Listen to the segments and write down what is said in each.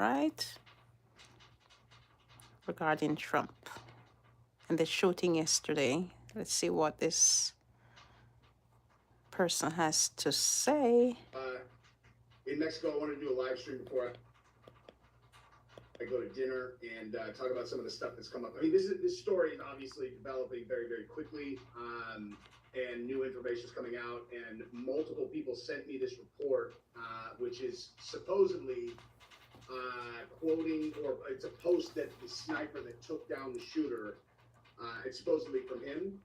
right? Regarding Trump and the shooting yesterday. Let's see what this person has to say. In Mexico, I wanted to do a live stream before I go to dinner and talk about some of the stuff that's come up. I mean, this story is obviously developing very, very quickly, and new information is coming out. And multiple people sent me this report, which is supposedly quoting, or it's a post that the sniper that took down the shooter, it's supposedly from him.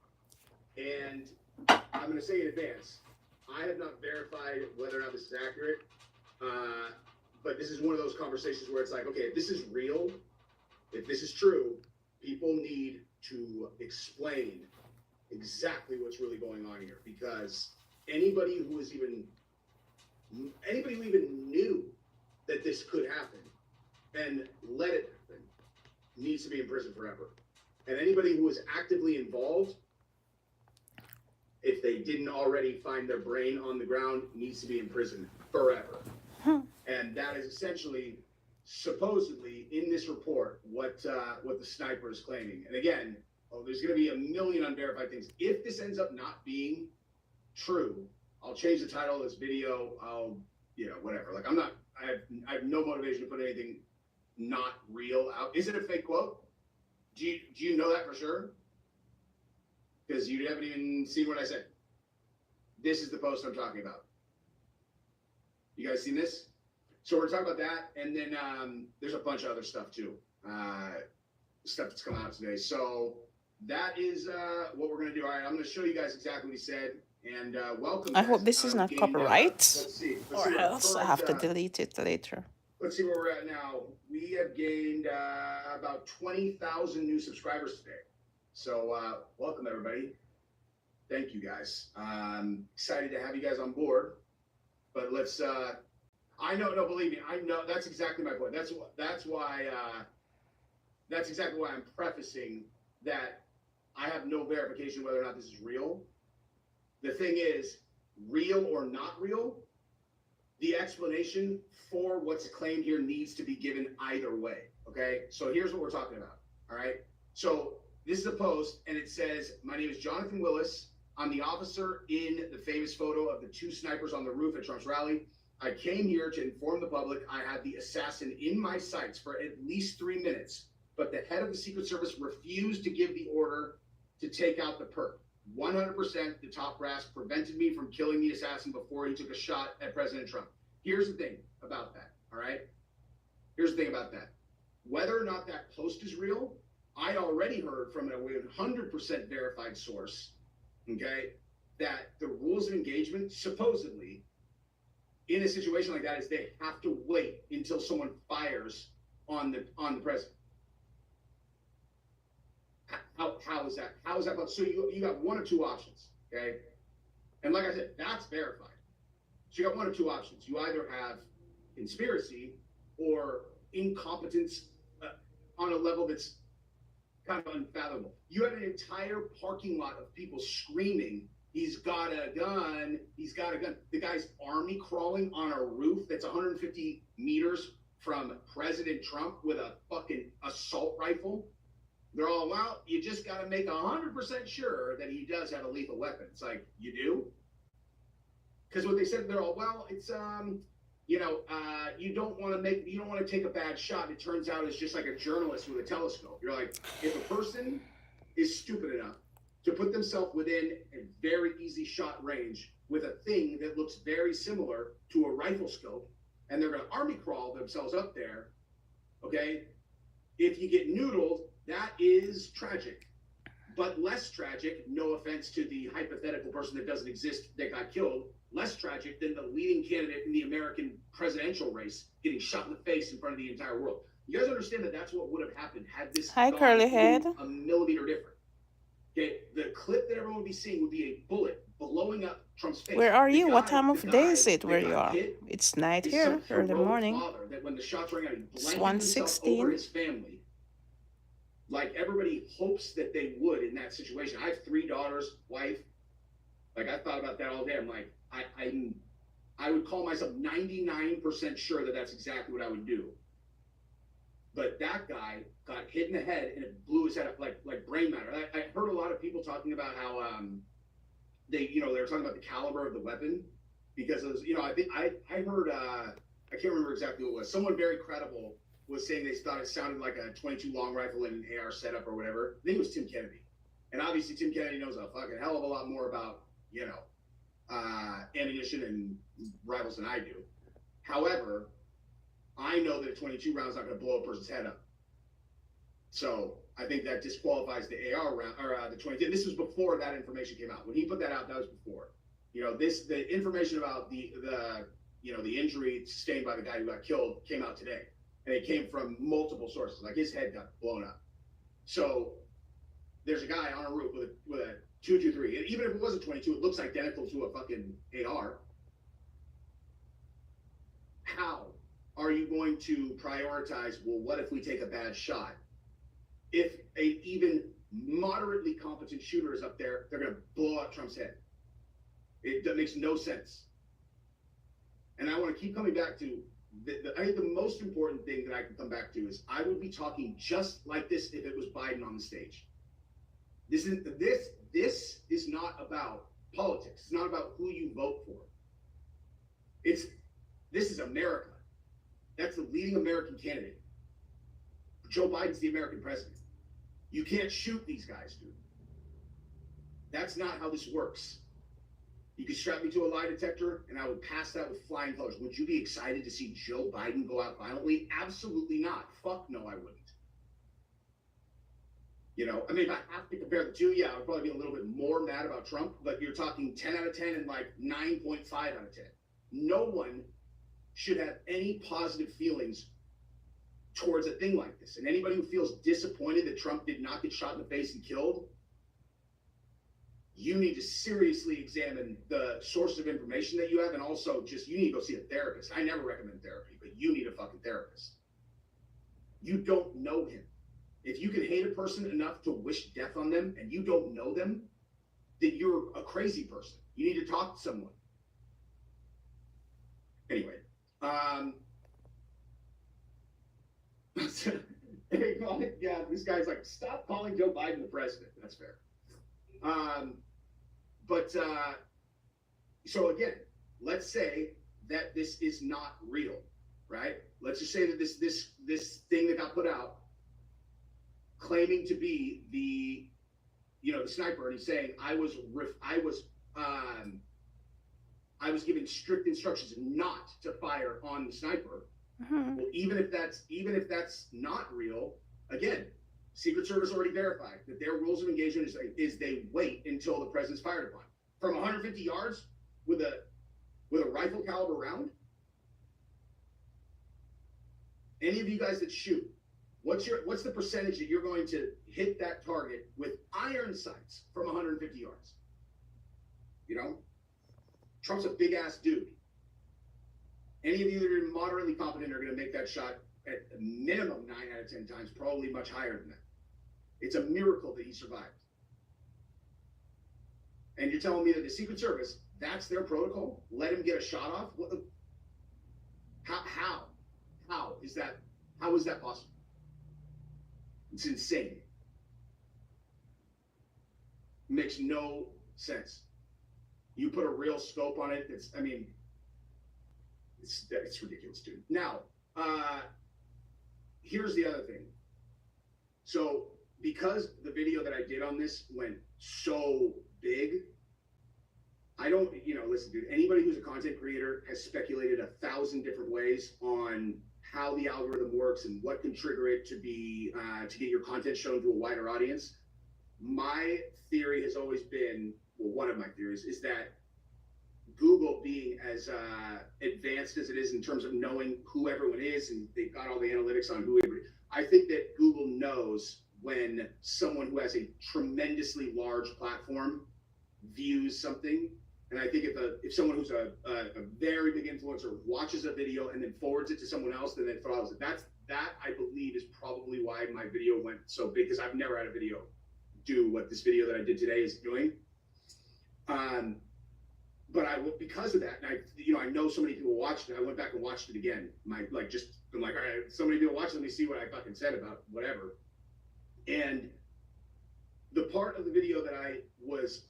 And I'm going to say in advance, I have not verified whether or not this is accurate. But this is one of those conversations where it's like, okay, if this is real, if this is true, people need to explain exactly what's really going on here, because anybody who even knew that this could happen and let it happen needs to be in prison forever. And anybody who was actively involved, if they didn't already find their brain on the ground, needs to be in prison forever. And that is essentially, supposedly, in this report, what the sniper is claiming. And again, there's going to be a million unverified things. If this ends up not being true, I'll change the title of this video. I'll, whatever. Like, I have no motivation to put anything not real out. Is it a fake quote? Do you know that for sure? Because you haven't even seen what I said. This is the post I'm talking about. You guys seen this? So we're talking about that, and then there's a bunch of other stuff too, stuff that's coming out today. So that is what we're gonna do. All right, I'm gonna show you guys exactly what he said, and welcome. I Guys. hope this is not copyright, let's see or else I have to delete it later. Let's see where we're at now. We have gained about 20,000 new subscribers today. So welcome everybody. Thank you guys. Excited to have you guys on board. But let's. I know. No, believe me. I know. That's exactly my point. That's why. That's exactly why I'm prefacing that I have no verification whether or not this is real. The thing is, real or not real, the explanation for what's claimed here needs to be given either way. Okay. So here's what we're talking about. All right. So this is a post, and it says, "My name is Jonathan Willis. I'm the officer in the famous photo of the two snipers on the roof at Trump's rally. I came here to inform the public I had the assassin in my sights for at least 3 minutes, but the head of the Secret Service refused to give the order to take out the perp. 100% the top brass prevented me from killing the assassin before he took a shot at President Trump." Here's the thing about that, all right? Here's the thing about that. Whether or not that post is real, I already heard from a 100% verified source, okay, that the rules of engagement, supposedly, in a situation like that, is they have to wait until someone fires on the president. How is that? How is that? So you got one or two options, okay? And like I said, that's verified. So you got one or two options. You either have conspiracy or incompetence on a level that's kind of unfathomable. You had an entire parking lot of people screaming, "He's got a gun, he's got a gun." The guy's army crawling on a roof that's 150 meters from President Trump with a fucking assault rifle. They're all, "Well, you just got to make 100% sure that he does have a lethal weapon." It's like, you do? Because what they said, they're all, "Well, it's you don't want to take a bad shot." It turns out it's just like a journalist with a telescope. You're like, if a person is stupid enough to put themselves within a very easy shot range with a thing that looks very similar to a rifle scope, and they're going to army crawl themselves up there, okay? If you get noodled, that is tragic. But less tragic, no offense to the hypothetical person that doesn't exist that got killed, less tragic than the leading candidate in the American presidential race getting shot in the face in front of the entire world. You guys understand that that's what would have happened had this Hi, gone curly head. a millimeter different. Okay, the clip that everyone would be seeing would be a bullet blowing up Trump's face. Where are you? What time of day is it where you are? It's night here, early morning. That when the shots rang out, he It's blanked himself over 1:16. his family, like everybody hopes that they would in that situation. I have 3 daughters, wife. Like, I thought about that all day. I'm like, I would call myself 99% sure that that's exactly what I would do. but that guy got hit in the head and it blew his head up like brain matter. I heard a lot of people talking about how they were talking about the caliber of the weapon, because it was, I think I heard I can't remember exactly what it was. Someone very credible was saying they thought it sounded like a 22 long rifle in an AR setup or whatever. I think it was Tim Kennedy, and obviously Tim Kennedy knows a fucking hell of a lot more about ammunition and rifles than I do. However, I know that a 22 round is not going to blow a person's head up. So I think that disqualifies the AR round, or the 22. And this was before that information came out. When he put that out, that was before. The information about the injury sustained by the guy who got killed came out today, and it came from multiple sources. Like, his head got blown up. So there's a guy on a roof with a 223, and even if it was a 22, it looks identical to a fucking AR. How are you going to prioritize, well, what if we take a bad shot? If an even moderately competent shooter is up there, they're going to blow up Trump's head. That makes no sense. And I want to keep coming back to, I think the most important thing that I can come back to is I would be talking just like this if it was Biden on the stage. This is not about politics. It's not about who you vote for. This is America. That's the leading American candidate. Joe Biden's the American president. You can't shoot these guys, dude. That's not how this works. You could strap me to a lie detector and I would pass that with flying colors. Would you be excited to see Joe Biden go out violently? Absolutely not. Fuck no, I wouldn't. I mean, if I have to compare the two, yeah, I would probably be a little bit more mad about Trump, but you're talking 10 out of 10 and like 9.5 out of 10. No one should have any positive feelings towards a thing like this. And anybody who feels disappointed that Trump did not get shot in the face and killed, you need to seriously examine the sources of information that you have, and also just, you need to go see a therapist. I never recommend therapy, but you need a fucking therapist. You don't know him. If you can hate a person enough to wish death on them and you don't know them, then you're a crazy person. You need to talk to someone. Anyway, yeah, this guy's like, stop calling Joe Biden the president. That's fair. So again, let's say that this is not real, right? Let's just say that this thing that got put out, claiming to be the sniper, and he's saying I was given strict instructions not to fire on the sniper. Mm-hmm. Well, even if that's not real, again, Secret Service already verified that their rules of engagement is they wait until the president's fired upon. From 150 yards with a rifle caliber round. Any of you guys that shoot, what's the percentage that you're going to hit that target with iron sights from 150 yards? Trump's a big ass dude. Any of you that are moderately competent are going to make that shot at a minimum 9 out of 10 times, probably much higher than that. It's a miracle that he survived. And you're telling me that the Secret Service, that's their protocol? Let him get a shot off? How is that possible? It's insane. Makes no sense. You put a real scope on it. It's ridiculous, dude. Now, here's the other thing. So, because the video that I did on this went so big, I don't, listen, dude, anybody who's a content creator has speculated 1,000 different ways on how the algorithm works and what can trigger it to be, to get your content shown to a wider audience. My theory has always been, well, one of my theories is that Google, being as advanced as it is in terms of knowing who everyone is, and they've got all the analytics on who everybody, I think that Google knows when someone who has a tremendously large platform views something. And I think if someone who's a very big influencer watches a video and then forwards it to someone else, then it follows it. That I believe is probably why my video went so big, because I've never had a video do what this video that I did today is doing. but because of that, and I know so many people watched it. I went back and watched it again. I'm like, all right, so many people watched it. Let me see what I fucking said about whatever. And the part of the video that I was,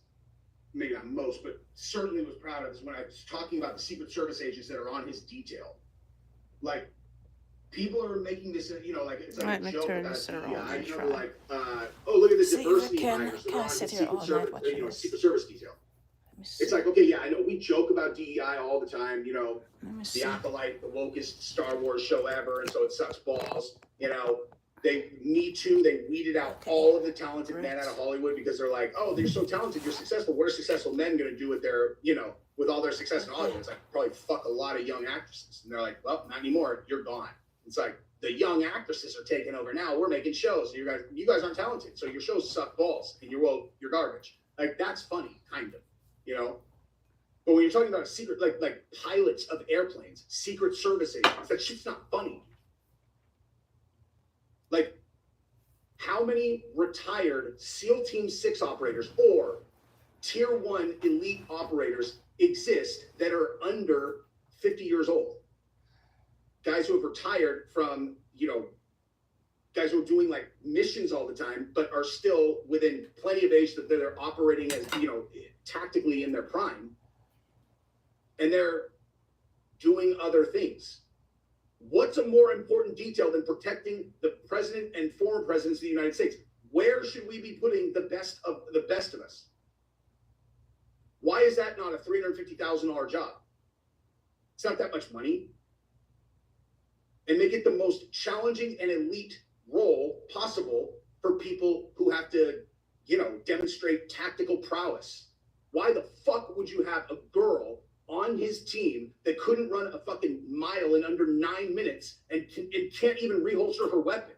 maybe not most, but certainly was proud of, is when I was talking about the Secret Service agents that are on his detail. Like, people are making this, like, it's like a joke about DEI. Like, oh, look at the diversity hires that are on the Secret Service detail. It's like, okay, yeah, I know we joke about DEI all the time, the Acolyte, the wokest Star Wars show ever, and so it sucks balls. They weeded out all of the talented men out of Hollywood because they're like, oh, they're so talented, you're successful. What are successful men going to do with their, with all their success in Hollywood? It's like, probably fuck a lot of young actresses. And they're like, well, not anymore. You're gone. It's like, the young actresses are taking over now. We're making shows. You guys aren't talented, so your shows suck balls, and you're garbage. Like, that's funny, kind of, But when you're talking about a secret, like pilots of airplanes, Secret Service agents, that shit's not funny. Like, how many retired SEAL Team 6 operators or Tier 1 elite operators exist that are under 50 years old? Guys who have retired from, guys who are doing like missions all the time, but are still within plenty of age that they're operating as, tactically in their prime. And they're doing other things. What's a more important detail than protecting the president and former presidents of the United States? Where should we be putting the best of us? Why is that not a $350,000 job? It's not that much money. And make it the most challenging and elite role possible for people who have to, demonstrate tactical prowess. Why the fuck would you have a girl on his team that couldn't run a fucking mile in under 9 minutes and can't even reholster her weapon?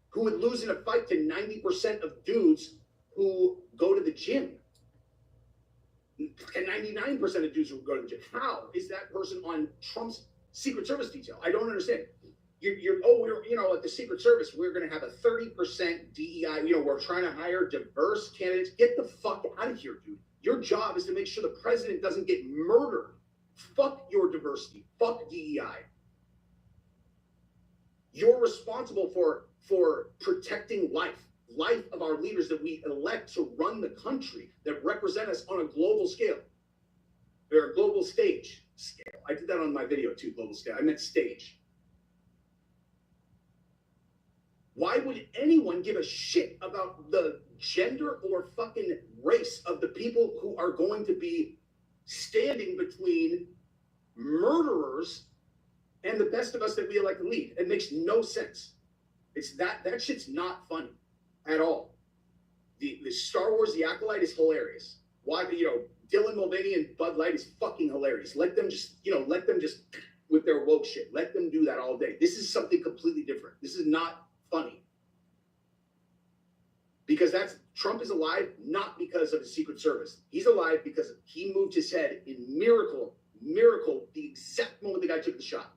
Who would lose in a fight to 90% of dudes who go to the gym? And 99% of dudes who go to the gym. How is that person on Trump's Secret Service detail? I don't understand. We're at the Secret Service, we're going to have a 30% DEI. We're trying to hire diverse candidates. Get the fuck out of here, dude. Your job is to make sure the president doesn't get murdered. Fuck your diversity. Fuck DEI. You're responsible for protecting life of our leaders that we elect to run the country, that represent us on a global scale. Or a global stage scale. I did that on my video too, global scale. I meant stage. Why would anyone give a shit about the gender or fucking race of the people who are going to be standing between murderers and the best of us that we elect to lead? It makes no sense. It's that shit's not funny at all. The Star Wars, The Acolyte is hilarious. Why, Dylan Mulvaney and Bud Light is fucking hilarious. Let them just with their woke shit. Let them do that all day. This is something completely different. This is not funny. Because Trump is alive not because of the Secret Service. He's alive because he moved his head in miracle, the exact moment the guy took the shot.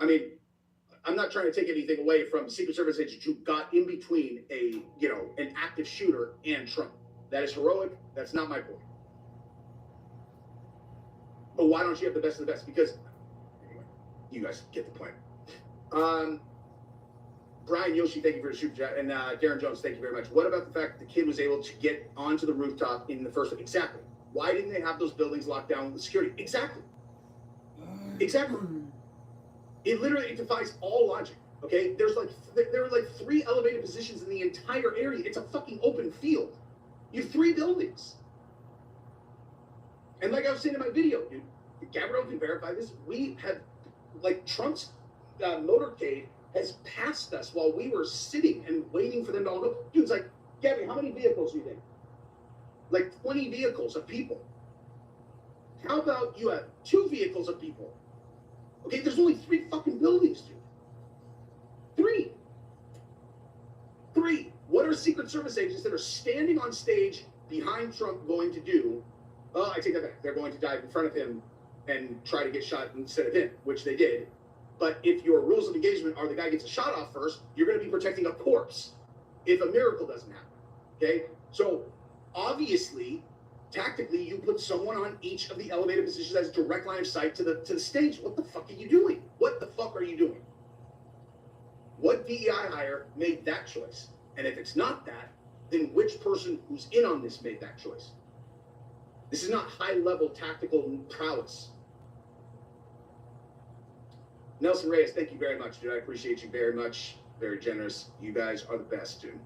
I mean, I'm not trying to take anything away from Secret Service agents who got in between an active shooter and Trump. That is heroic. That's not my point. But why don't you have the best of the best? Because, anyway, you guys get the point. Brian Yoshi, thank you for the super chat. And Darren Jones, thank you very much. What about the fact that the kid was able to get onto the rooftop in the first place? Exactly. Why didn't they have those buildings locked down with security? Exactly. It defies all logic. Okay, there were like 3 elevated positions in the entire area. It's a fucking open field. You have 3 buildings. And like I was saying in my video, dude, Gabrielle can verify this. We have, Trump's motorcade has passed us while we were sitting and waiting for them to all go. Dude, it's like, Gabby, how many vehicles do you think? Like 20 vehicles of people. How about you have 2 vehicles of people? Okay, there's only 3 fucking buildings, dude. 3. What are Secret Service agents that are standing on stage behind Trump going to do? Well, I take that back. They're going to dive in front of him and try to get shot instead of him, which they did. But if your rules of engagement are the guy gets a shot off first, you're going to be protecting a corpse if a miracle doesn't happen. Okay? So obviously, tactically, you put someone on each of the elevated positions as direct line of sight to the stage. What the fuck are you doing? What the fuck are you doing? What DEI hire made that choice? And if it's not that, then which person who's in on this made that choice? This is not high-level tactical prowess. Nelson Reyes, thank you very much, dude. I appreciate you very much. Very generous. You guys are the best, dude.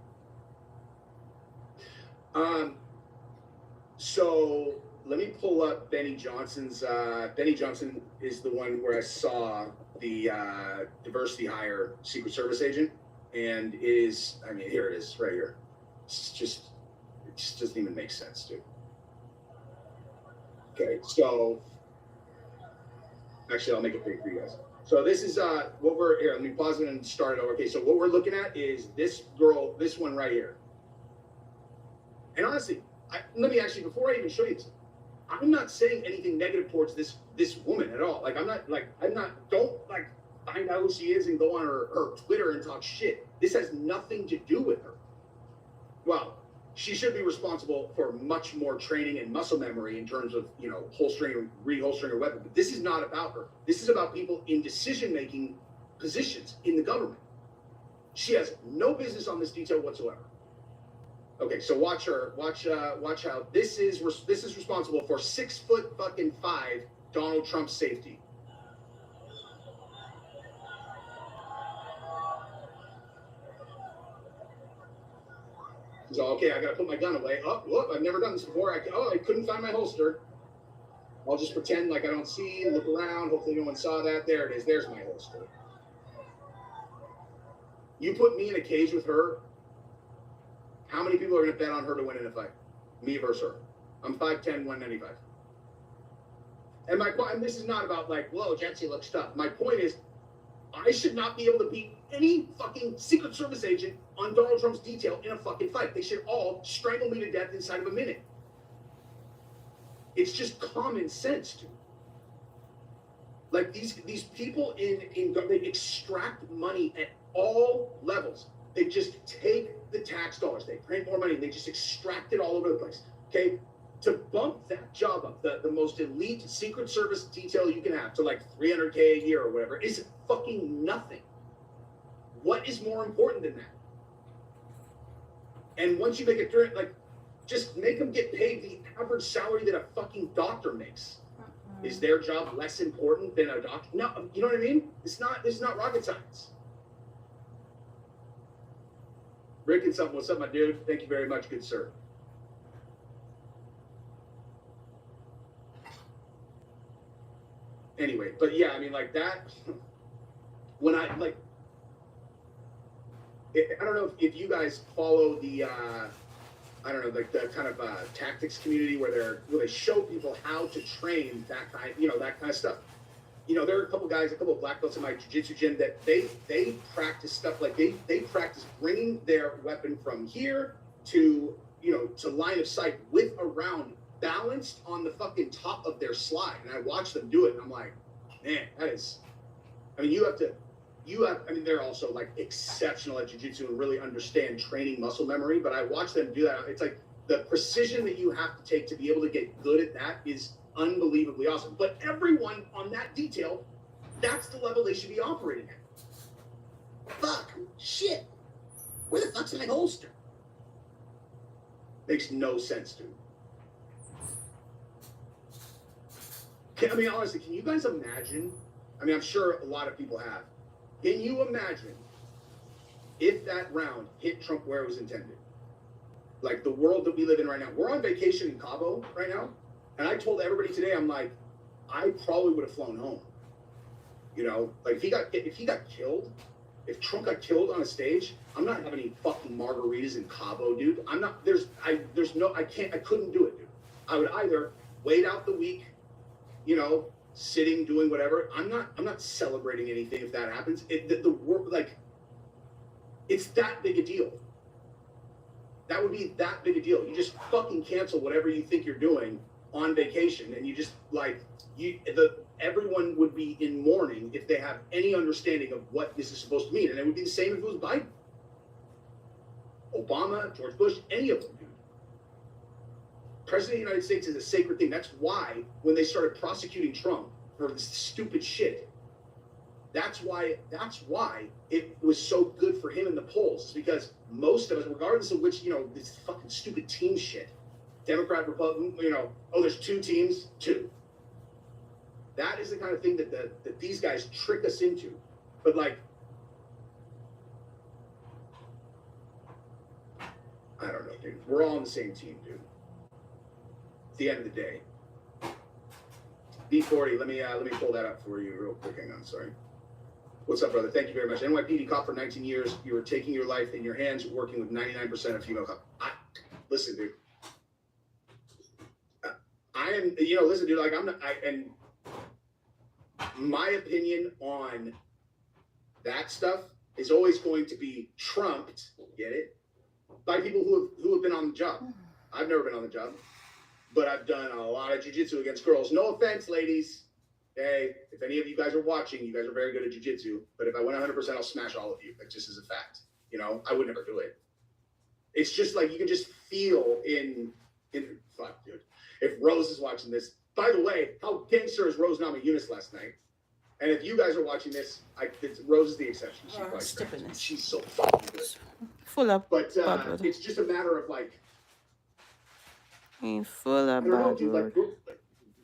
So let me pull up Benny Johnson's. Benny Johnson is the one where I saw the diversity hire Secret Service agent, and it is, I mean, here it is, right here. It just doesn't even make sense, dude. Okay, so actually, I'll make it big for you guys. So this is what we're here. Let me pause it and start it over. Okay, so what we're looking at is this girl, this one right here. And honestly, let me actually, before I even show you this, I'm not saying anything negative towards this woman at all. Like, don't like find out who she is and go on her Twitter and talk shit. This has nothing to do with her. Well, she should be responsible for much more training and muscle memory in terms of, you know, holstering, reholstering a weapon. But this is not about her. This is about people in decision-making positions in the government. She has no business on this detail whatsoever. Okay, so watch her. Watch how this is responsible for 6'5" Donald Trump's safety. So okay, I gotta put my gun away. Oh, look, I've never done this before. I couldn't find my holster. I'll just pretend like I don't see. Look around. Hopefully, no one saw that. There it is. There's my holster. You put me in a cage with her. How many people are going to bet on her to win in a fight? Me versus her. I'm 5'10", 195. And my point, and this is not about like, whoa, Jetsy looks tough. My point is, I should not be able to beat any fucking Secret Service agent on Donald Trump's detail in a fucking fight. They should all strangle me to death inside of a minute. It's just common sense, dude. Like these people in they extract money at all levels. They just take the tax dollars, they print more money, and they just extract it all over the place. Okay? To bump that job up, the most elite Secret Service detail you can have to like $300K a year or whatever is fucking nothing. What is more important than that? And once you make it through, like, just make them get paid the average salary that a fucking doctor makes. Is their job less important than a doctor? No, you know what I mean? This is not rocket science. Rick and something, what's up, my dude? Thank you very much, good sir. Anyway, but yeah, I mean, like that, when I, like, I don't know if you guys follow the, I don't know, like the kind of tactics community where they show people how to train that kind, that kind of stuff. You know, there are a couple of black belts in my jiu-jitsu gym that they practice stuff like they practice bringing their weapon from here to, to line of sight with a round balanced on the fucking top of their slide. And I watch them do it and I'm like, man, that is, I mean, they're also like exceptional at jiu-jitsu and really understand training muscle memory, but I watch them do that. It's like the precision that you have to take to be able to get good at that is unbelievably awesome. But everyone on that detail, that's the level they should be operating at. Fuck, shit, where the fuck's my holster? Makes no sense, dude. I mean, honestly, can you guys imagine? I mean, I'm sure a lot of people have. Can you imagine if that round hit Trump where it was intended? Like the world that we live in right now. We're on vacation in Cabo right now. And I told everybody today, I'm like, I probably would have flown home. Like if he got killed, if Trump got killed on a stage, I'm not having any fucking margaritas in Cabo, dude. I couldn't do it, dude. I would either wait out the week, sitting, doing whatever. I'm not celebrating anything if that happens. The work, like, it's that big a deal. That would be that big a deal. You just fucking cancel whatever you think you're doing on vacation, and you just everyone would be in mourning if they have any understanding of what this is supposed to mean. And it would be the same if it was Biden, Obama, George Bush, any of them, dude. President of the United States is a sacred thing. That's why when they started prosecuting Trump for this stupid shit, that's why it was so good for him in the polls. It's because most of us, regardless of which, this fucking stupid team shit, Democrat, Republican, there's two teams, two. That is the kind of thing that these guys trick us into. But like, I don't know, dude. We're all on the same team, dude. At the end of the day. B40, let me pull that up for you real quick. Hang on, sorry. What's up, brother? Thank you very much. NYPD cop for 19 years. You were taking your life in your hands, working with 99% of female cops. Listen, dude. I am, listen, dude, like, and my opinion on that stuff is always going to be trumped, get it, by people who have been on the job. I've never been on the job, but I've done a lot of jiu-jitsu against girls. No offense, ladies. Hey, if any of you guys are watching, you guys are very good at jiu-jitsu, but if I went 100%, I'll smash all of you. That just is a fact. I would never do it. It's just like, you can just feel in fuck, dude. If Rose is watching this, by the way, how gangster is Rose Namajunas last night? And if you guys are watching this, Rose is the exception. She's so fucking good. Full of but it's just a matter of like, full of I don't know, dude, like,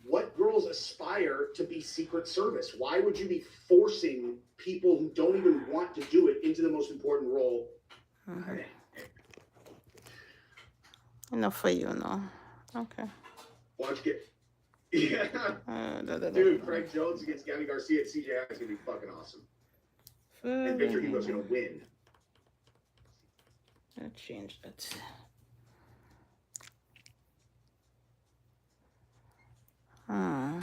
what girls aspire to be Secret Service? Why would you be forcing people who don't even want to do it into the most important role? Mm-hmm. Enough for you now. Okay. Why don't you get... Dude, Frank Jones against Gabby Garcia at CJI is going to be fucking awesome. And Victor Hugo's going to win. I'll change that. Ah.